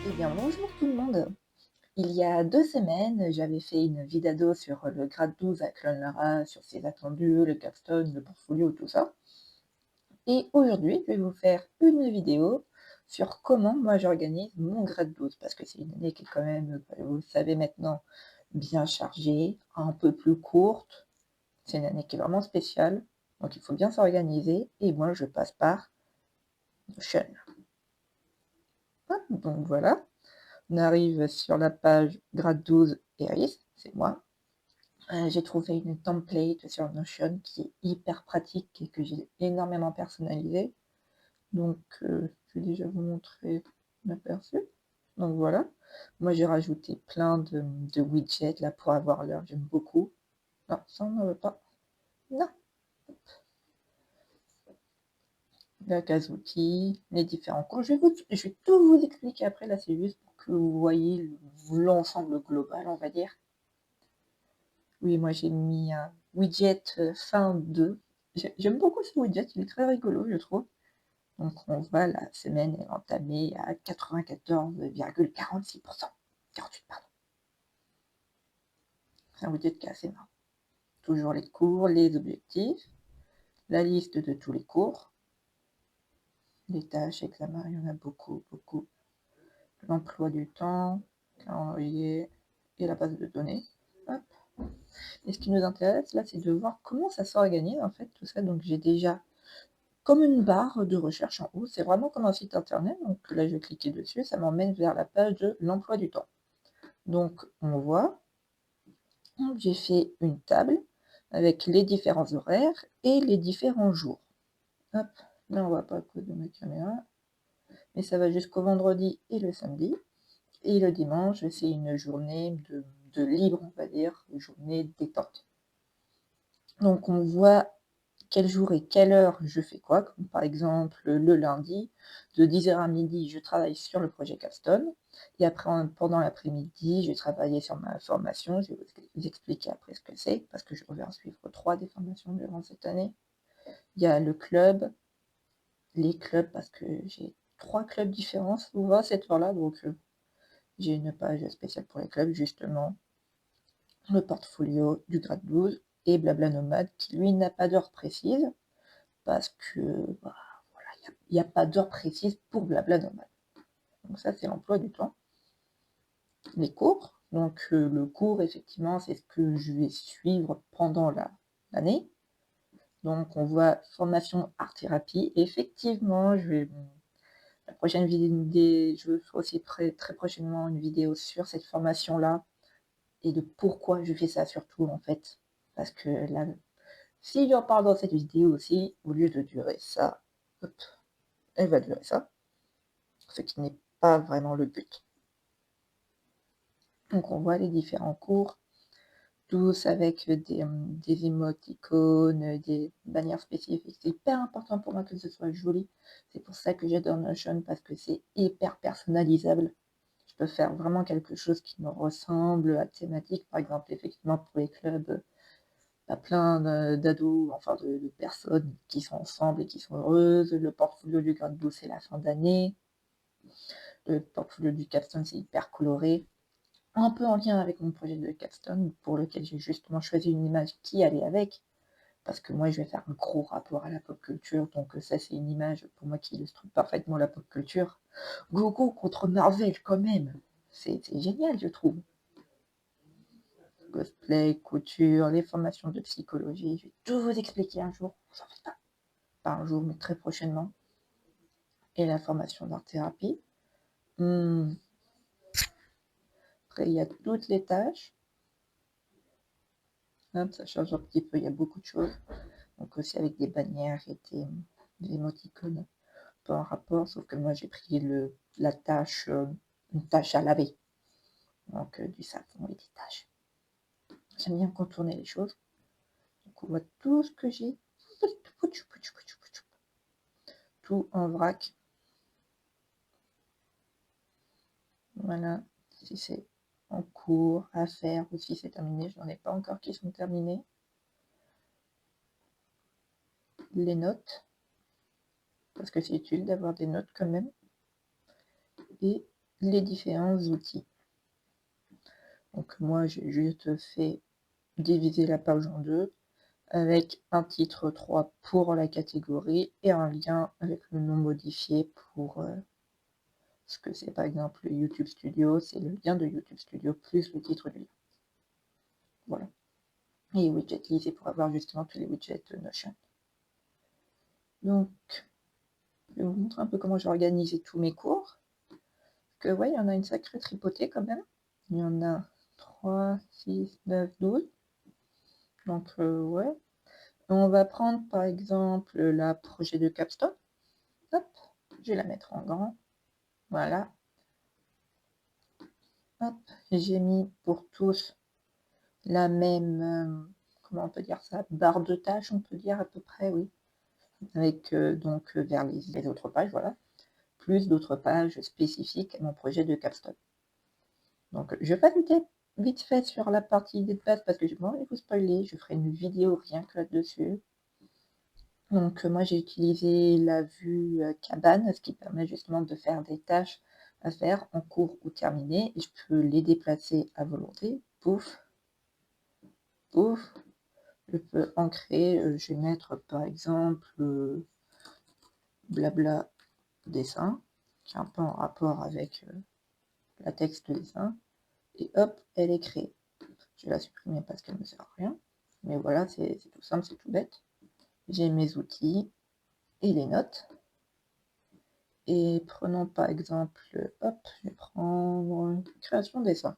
Eh bien, bonjour tout le monde. Il y a 2 semaines, j'avais fait une vidéo sur le grade 12 à Clone-Lara, sur ses attendus, le capstone, le portfolio, tout ça. Et aujourd'hui, je vais vous faire une vidéo sur comment moi j'organise mon grade 12, parce que c'est une année qui est quand même, vous le savez maintenant, bien chargée, un peu plus courte. C'est une année qui est vraiment spéciale, donc il faut bien s'organiser. Et moi, je passe par Notion. Hop, donc voilà, on arrive sur la page grade 12 Eris, c'est moi. J'ai trouvé une template sur Notion qui est hyper pratique et que j'ai énormément personnalisée. Donc, je vais déjà vous montrer l'aperçu. Donc voilà. Moi, j'ai rajouté plein de widgets là pour avoir l'heure. J'aime beaucoup. Non, ça on ne veut pas. Non. La case outils, les différents cours. Je vais tout vous expliquer après. Là, c'est juste pour que vous voyez l'ensemble global, on va dire. Oui, moi j'ai mis un widget fin 2. J'aime beaucoup ce widget, il est très rigolo, je trouve. Donc on voit la semaine est entamée à 94,46%. 48, pardon. C'est un widget qui est assez marrant. Toujours les cours, les objectifs, la liste de tous les cours, les tâches, examens, il y en a beaucoup, beaucoup. L'emploi du temps, calendrier et la base de données. Hop. Et ce qui nous intéresse là, c'est de voir comment ça s'organise en fait tout ça. Donc j'ai déjà comme une barre de recherche en haut, c'est vraiment comme un site internet, donc là je vais cliquer dessus, ça m'emmène vers la page de l'emploi du temps. Donc on voit, j'ai fait une table avec les différents horaires et les différents jours. Hop, là on voit pas à cause de ma caméra, mais ça va jusqu'au vendredi et le samedi. Et le dimanche, c'est une journée de libre, on va dire, une journée détente. Donc on voit quel jour et quelle heure je fais quoi, comme par exemple le lundi, de 10h à midi, je travaille sur le projet Capstone, et après, pendant l'après-midi, je vais travailler sur ma formation, je vais vous expliquer après ce que c'est, parce que je vais en suivre 3 des formations durant cette année. Il y a le club, les clubs, parce que j'ai 3 clubs différents souvent à cette heure-là, donc j'ai une page spéciale pour les clubs, justement, le portfolio du grade 12, et Blabla Nomade, qui lui n'a pas d'heure précise, parce que bah, voilà, il n'y a pas d'heure précise pour Blabla Nomade. Donc ça, c'est l'emploi du temps. Les cours, donc le cours, effectivement, c'est ce que je vais suivre pendant l'année. Donc on voit formation art-thérapie. Effectivement, la prochaine vidéo, je ferai aussi très prochainement une vidéo sur cette formation-là et de pourquoi je fais ça surtout, en fait. Parce que là, si j'en parle dans cette vidéo aussi, au lieu de durer ça, hop, elle va durer ça, ce qui n'est pas vraiment le but. Donc on voit les différents cours, tous avec des émoticônes, des bannières spécifiques. C'est hyper important pour moi que ce soit joli. C'est pour ça que j'adore Notion, parce que c'est hyper personnalisable. Je peux faire vraiment quelque chose qui me ressemble à la thématique. Par exemple, effectivement, pour les clubs, plein d'ados, enfin de personnes qui sont ensemble et qui sont heureuses. Le portfolio du grade 12, c'est la fin d'année. Le portfolio du capstone, c'est hyper coloré. Un peu en lien avec mon projet de capstone, pour lequel j'ai justement choisi une image qui allait avec, parce que moi je vais faire un gros rapport à la pop culture, donc ça c'est une image pour moi qui illustre parfaitement la pop culture. Goku contre Marvel quand même, c'est génial je trouve. Cosplay, couture, les formations de psychologie, je vais tout vous expliquer un jour, vous en faites pas un jour mais très prochainement. Et la formation d'art-thérapie. Après il y a toutes les tâches. Hop, ça change un petit peu, il y a beaucoup de choses. Donc aussi avec des bannières et des émoticônes peu en rapport, sauf que moi j'ai pris la tâche, une tâche à laver, donc du savon et des tâches. J'aime bien contourner les choses. Donc on voit tout ce que j'ai, tout en vrac. Voilà, si c'est en cours, à faire, ou si c'est terminé, je n'en ai pas encore qui sont terminés. Les notes, parce que c'est utile d'avoir des notes quand même. Et les différents outils. Donc moi, j'ai juste fait diviser la page en deux avec un titre 3 pour la catégorie et un lien avec le nom modifié pour ce que c'est. Par exemple, YouTube Studio, c'est le lien de YouTube Studio plus le titre du lien. Voilà. Et widget list, c'est pour avoir justement tous les widgets de Notion. Donc, je vais vous montrer un peu comment j'ai organisé tous mes cours. Que ouais, il y en a une sacrée tripotée quand même. Il y en a 3, 6, 9, 12. Donc, ouais. On va prendre par exemple la projet de capstone. Hop, je vais la mettre en grand. Voilà. Hop, j'ai mis pour tous la même, comment on peut dire ça, barre de tâches, on peut dire à peu près, oui. Avec donc vers les autres pages, voilà. Plus d'autres pages spécifiques à mon projet de capstone. Donc, je passe vite fait sur la partie idée de base parce que je n'ai pas envie de vous spoiler. Je ferai une vidéo rien que là-dessus. Donc, moi, j'ai utilisé la vue cabane, ce qui permet justement de faire des tâches à faire en cours ou terminées. Et je peux les déplacer à volonté. Pouf, pouf. Je peux en créer. Je vais mettre par exemple blabla dessin, qui est un peu en rapport avec la texte dessin. Et hop, elle est créée. Je vais la supprimer parce qu'elle ne sert à rien. Mais voilà, c'est tout simple, c'est tout bête. J'ai mes outils et les notes. Et prenons par exemple, hop, je vais prendre création dessin.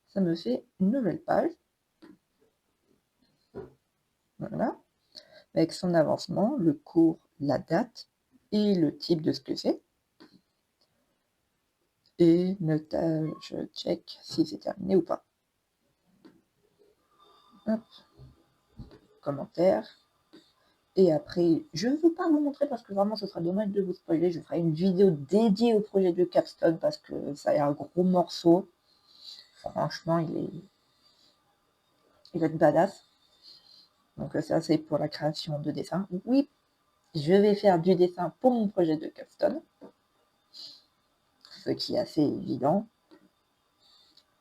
Ça me fait une nouvelle page. Voilà. Avec son avancement, le cours, la date et le type de ce que c'est. Et notage check si c'est terminé ou pas. Hop. Commentaire. Et après, je ne veux pas vous montrer parce que vraiment ce sera dommage de vous spoiler. Je ferai une vidéo dédiée au projet de capstone parce que ça est un gros morceau. Franchement, il va être badass. Donc ça, c'est pour la création de dessins. Oui, je vais faire du dessin pour mon projet de capstone. Ce qui est assez évident.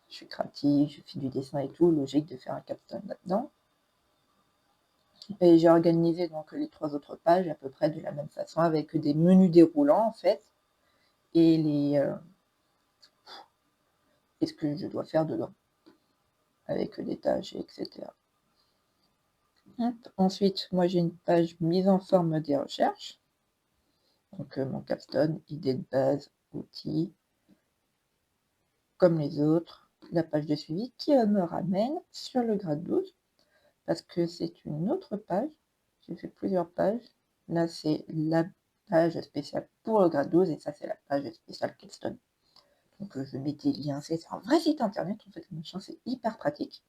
Je suis créative, je fais du dessin et tout. Logique de faire un capstone là-dedans. Et j'ai organisé donc les 3 autres pages à peu près de la même façon avec des menus déroulants en fait. Et ce que je dois faire dedans. Avec des tâches, etc. Ensuite, moi j'ai une page mise en forme des recherches. Donc mon capstone, idée de base, outils, comme les autres. La page de suivi qui me ramène sur le grade 12 parce que c'est une autre page. J'ai fait plusieurs pages. Là, c'est la page spéciale pour le grade 12 et ça, c'est la page spéciale capstone. Donc je mets des liens, c'est un vrai site internet en fait, machin, c'est hyper pratique.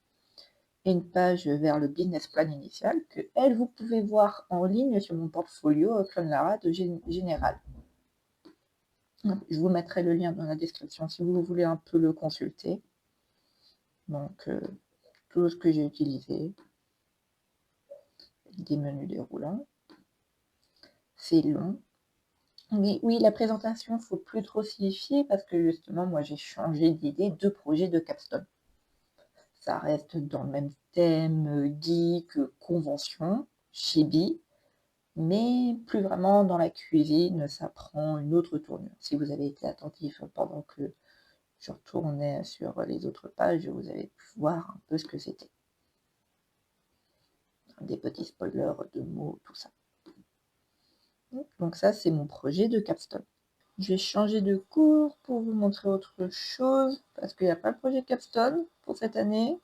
Et une page vers le business plan initial que elle vous pouvez voir en ligne sur mon portfolio Clone de Général. Je vous mettrai le lien dans la description si vous voulez un peu le consulter. Donc tout ce que j'ai utilisé, des menus déroulants, c'est long. Mais oui, la présentation, il ne faut plus trop s'y fier parce que justement, moi j'ai changé d'idée de projet de capstone. Ça reste dans le même thème, geek, convention, chibi, mais plus vraiment dans la cuisine, ça prend une autre tournure. Si vous avez été attentif pendant que je retournais sur les autres pages, vous avez pu voir un peu ce que c'était. Des petits spoilers de mots, tout ça. Donc ça, c'est mon projet de capstone. Je vais changer de cours pour vous montrer autre chose, parce qu'il n'y a pas le projet capstone pour cette année.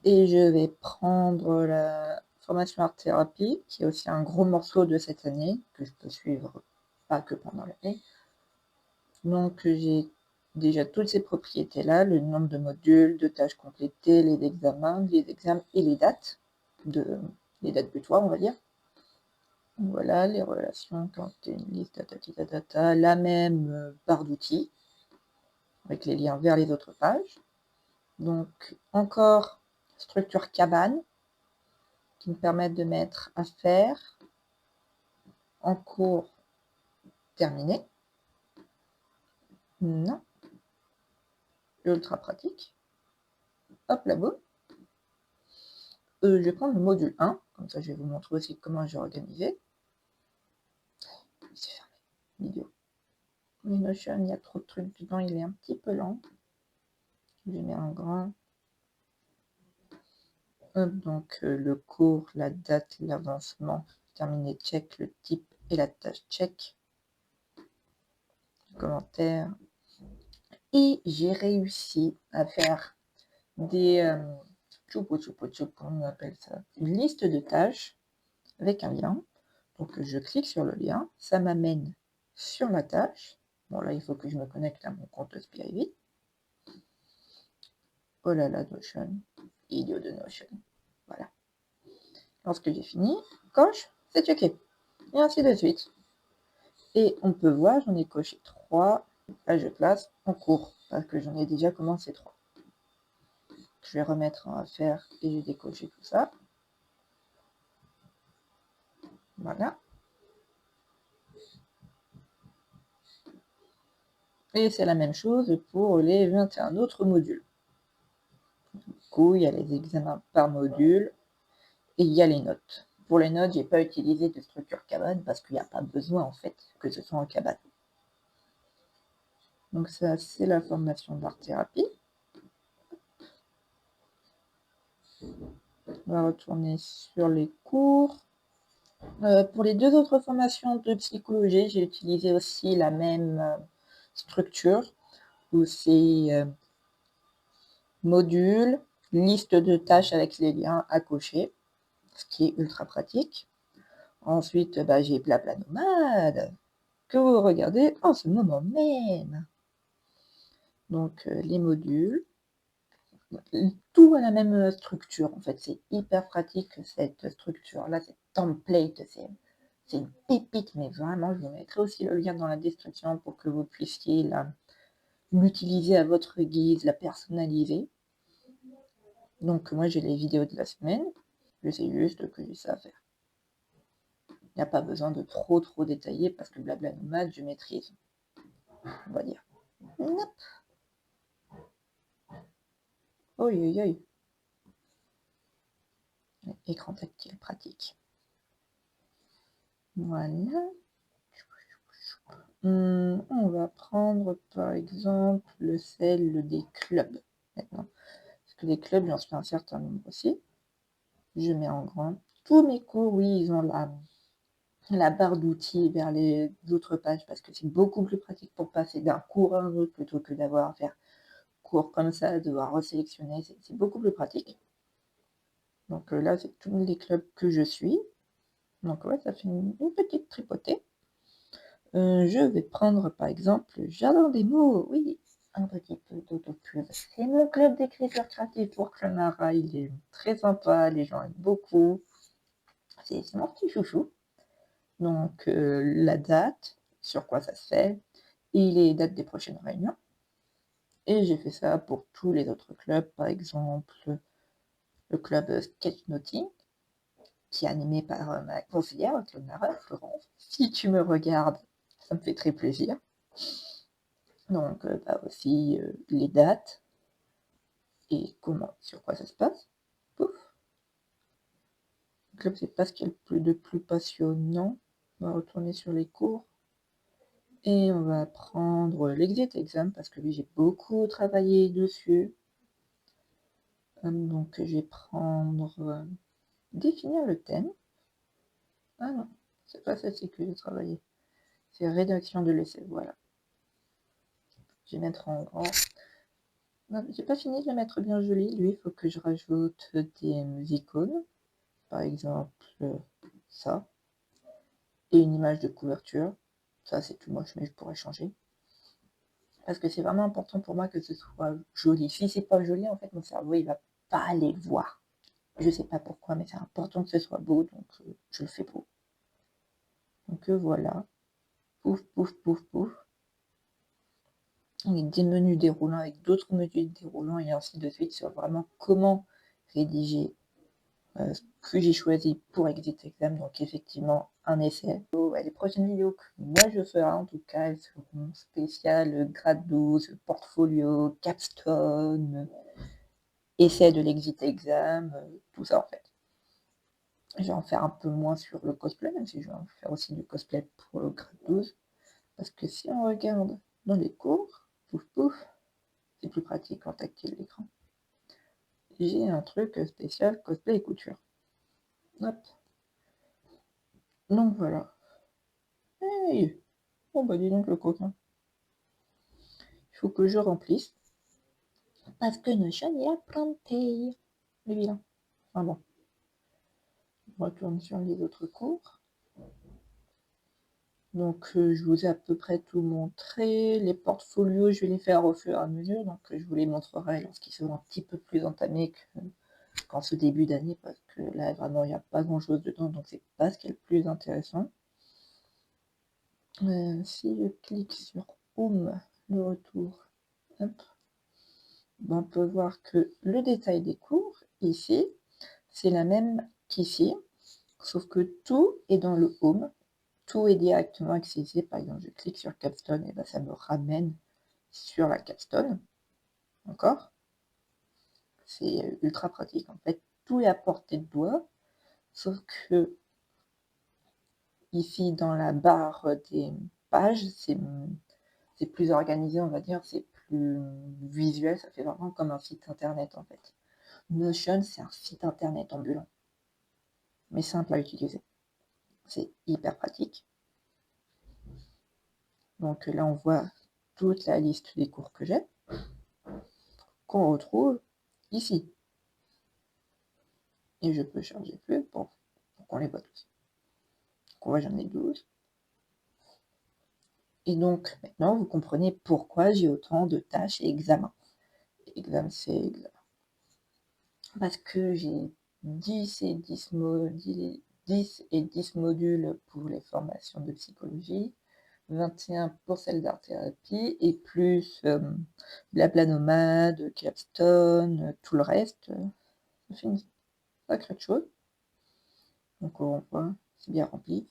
Et je vais prendre la formation art thérapie, qui est aussi un gros morceau de cette année, que je peux suivre pas que pendant l'année. Donc j'ai déjà toutes ces propriétés-là, le nombre de modules, de tâches complétées, les examens et les dates butoirs, on va dire. Voilà, les relations, quand tu une liste, la même barre d'outils, avec les liens vers les autres pages. Donc, encore structure cabane, qui me permettent de mettre à faire, en cours, terminé. Non, ultra pratique. Hop là, boum. Je vais prendre le module 1, comme ça je vais vous montrer aussi comment j'ai organisé. C'est fermé, vidéo. Mais Notion, il y a trop de trucs dedans, il est un petit peu lent. Je vais mettre un grand. Hop, donc le cours, la date, l'avancement, terminé, check, le type et la tâche, check. Commentaire. Et j'ai réussi à faire des comment on appelle ça, une liste de tâches avec un lien. Donc je clique sur le lien, ça m'amène sur la tâche. Bon là il faut que je me connecte à mon compte Spirivit. Oh là là, Notion, idiot de Notion. Voilà. Lorsque j'ai fini, coche, c'est checké. Et ainsi de suite. Et on peut voir, j'en ai coché 3. Là je place en cours, parce que j'en ai déjà commencé 3. Je vais remettre à faire et je vais décocher tout ça. Voilà. Et c'est la même chose pour les 21 autres modules. Du coup, il y a les examens par module et il y a les notes. Pour les notes, j'ai pas utilisé de structure cabane parce qu'il n'y a pas besoin en fait que ce soit en cabane. Donc ça, c'est la formation d'art-thérapie. On va retourner sur les cours. Pour les 2 autres formations de psychologie, j'ai utilisé aussi la même structure où c'est module, liste de tâches avec les liens à cocher, ce qui est ultra pratique. Ensuite, j'ai Blabla Nomade, que vous regardez en ce moment même. Donc, les modules, tout a la même structure, en fait. C'est hyper pratique, cette structure-là, cette template, c'est une pépite, mais vraiment, je vous mettrai aussi le lien dans la description pour que vous puissiez l'utiliser à votre guise, la personnaliser. Donc, moi, j'ai les vidéos de la semaine. Je sais juste que j'ai ça à faire. Il n'y a pas besoin de trop détailler parce que Blabla Nomade, je maîtrise. On va dire. Nope. Oi. Écran tactile pratique. Voilà. On va prendre par exemple celle des clubs maintenant. Parce que les clubs, j'en suis un certain nombre aussi. Je mets en grand. Tous mes cours, oui, ils ont la barre d'outils vers les autres pages parce que c'est beaucoup plus pratique pour passer d'un cours à un autre plutôt que d'avoir à faire cours comme ça, devoir resélectionner. C'est beaucoup plus pratique. Donc là, c'est tous les clubs que je suis. Donc ouais, ça fait une petite tripotée. Je vais prendre par exemple Jardin des mots, oui, un petit peu d'autopub. C'est mon club d'écriture créative pour Clonara, il est très sympa, les gens aiment beaucoup. C'est mon petit chouchou. Donc la date, sur quoi ça se fait, et les dates des prochaines réunions. Et j'ai fait ça pour tous les autres clubs, par exemple le club Sketchnoting, qui est animé par ma conseillère, Clonara, Florence. Si tu me regardes, ça me fait très plaisir. Donc, aussi les dates et sur quoi ça se passe. Pouf. Le club, c'est pas ce qu'il y a de plus passionnant. On va retourner sur les cours. Et on va prendre l'exit exam parce que j'ai beaucoup travaillé dessus. Donc, je vais prendre définir le thème. Ah non, c'est pas celle-ci que j'ai travaillé. C'est rédaction de l'essai, voilà. Je vais mettre en grand. Non, j'ai pas fini de le mettre bien joli. Lui, il faut que je rajoute des icônes. Par exemple, ça. Et une image de couverture. Ça, c'est tout moche, mais je pourrais changer. Parce que c'est vraiment important pour moi que ce soit joli. Si c'est pas joli, en fait, mon cerveau, il va pas aller le voir. Je sais pas pourquoi, mais c'est important que ce soit beau, donc je le fais beau. Donc voilà. Pouf, pouf, pouf, pouf. Avec des menus déroulants, avec d'autres menus déroulants, et ainsi de suite, sur vraiment comment rédiger ce que j'ai choisi pour Exit Exam. Donc effectivement, un essai. Les prochaines vidéos que moi je ferai, en tout cas, elles seront spéciales grade 12, portfolio, capstone, essai de l'exit exam, tout ça en fait. Je vais en faire un peu moins sur le cosplay, même si je vais en faire aussi du cosplay pour le grade 12. Parce que si on regarde dans les cours, pouf pouf, c'est plus pratique en tactile l'écran. J'ai un truc spécial cosplay et couture. Hop. Donc voilà. Hey! Oh bah dis donc le coquin. Il faut que je remplisse. Parce que Notion il a planté. Le vilain. Enfin bon. On retourne sur les autres cours. Donc je vous ai à peu près tout montré. Les portfolios, je vais les faire au fur et à mesure. Donc je vous les montrerai lorsqu'ils seront un petit peu plus entamés qu'en ce début d'année. Parce que là vraiment il n'y a pas grand chose dedans. Donc c'est pas ce qui est le plus intéressant. Si je clique sur Home, le retour, hop, ben, on peut voir que le détail des cours, ici, c'est la même qu'ici, sauf que tout est dans le Home, tout est directement accessible. Par exemple, je clique sur Capstone, et ben, ça me ramène sur la Capstone, d'accord? C'est ultra pratique, en fait, tout est à portée de doigt, sauf que ici, dans la barre des pages, c'est plus organisé, on va dire, c'est plus visuel, ça fait vraiment comme un site internet en fait. Notion, c'est un site internet ambulant, mais simple à utiliser. C'est hyper pratique. Donc là, on voit toute la liste des cours que j'ai, qu'on retrouve ici. Et je peux charger plus pour qu'on les voit tous. Donc on voit, j'en ai 12. Et donc maintenant, vous comprenez pourquoi j'ai autant de tâches et examens. Examen, c'est examen. Parce que j'ai 10 et 10 modules pour les formations de psychologie, 21 pour celle d'art-thérapie, et plus Blabla Nomade, Capstone, tout le reste. Ça fait une sacrée chose. Donc on voit, c'est bien rempli.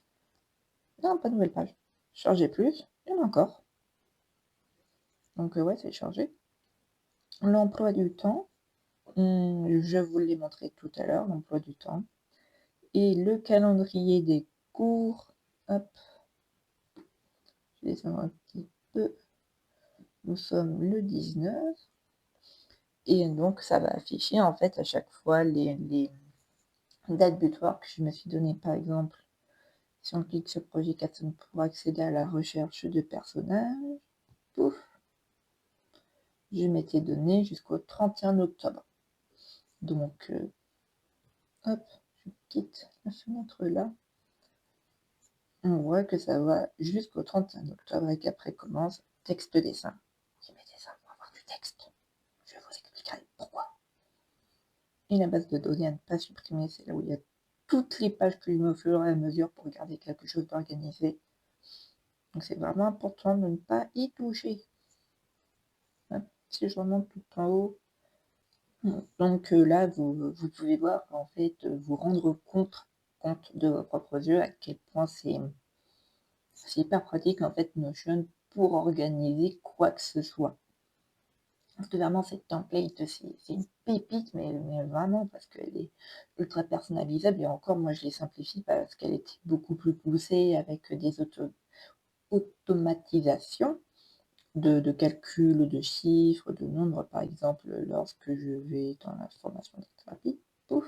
Non, pas de nouvelle page. Charger plus, il y en a encore. Donc ouais, c'est chargé. L'emploi du temps, je vous l'ai montré tout à l'heure, l'emploi du temps. Et le calendrier des cours, hop, je vais descendre un petit peu, nous sommes le 19, et donc ça va afficher en fait à chaque fois les dates butoirs que je me suis donné. Par exemple, si on clique sur projet 400 pour accéder à la recherche de personnages, pouf, je m'étais donné jusqu'au 31 octobre. Donc, hop, je quitte la fenêtre là. On voit que ça va jusqu'au 31 octobre et qu'après commence texte dessin. J'ai mes dessins pour avoir du texte. Je vous expliquerai pourquoi. Et la base de données à ne pas supprimer, c'est là où il y a toutes les pages que je me ferai à mesure pour garder quelque chose d'organisé. Donc c'est vraiment important de ne pas y toucher. Si je remonte tout en haut, donc là vous pouvez voir en fait vous rendre compte de vos propres yeux à quel point c'est hyper pratique en fait Notion pour organiser quoi que ce soit. Parce que vraiment cette template c'est une pépite mais vraiment parce qu'elle est ultra personnalisable et encore moi je l'ai simplifiée parce qu'elle était beaucoup plus poussée avec des automatisations de calcul de chiffres, de nombres par exemple lorsque je vais dans la formation de thérapie, pouf,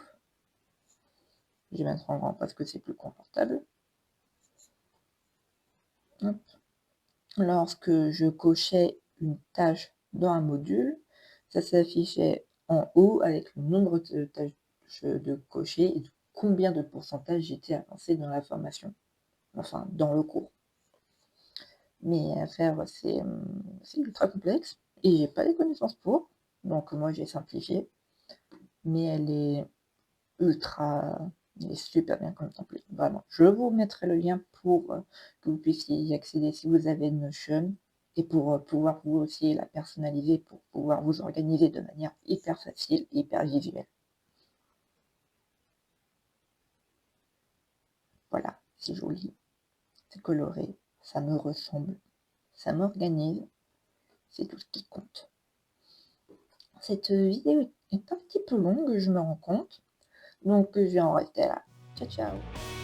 je vais mettre en grand parce que c'est plus confortable. Hop. Lorsque je cochais une tâche dans un module, ça s'affichait en haut avec le nombre de tâches de cocher et de combien de pourcentage j'étais avancé dans la formation, enfin dans le cours. Mais à faire, c'est ultra complexe et j'ai pas les connaissances pour, donc moi j'ai simplifié, mais elle est super bien comme template, vraiment. Je vous mettrai le lien pour que vous puissiez y accéder si vous avez Notion et pour pouvoir vous aussi la personnaliser, pour pouvoir vous organiser de manière hyper facile, hyper visuelle. Voilà. c'est joli, c'est coloré, ça me ressemble, ça m'organise, c'est tout ce qui compte. Cette vidéo est un petit peu longue, je me rends compte, donc je vais en rester là. Ciao, ciao.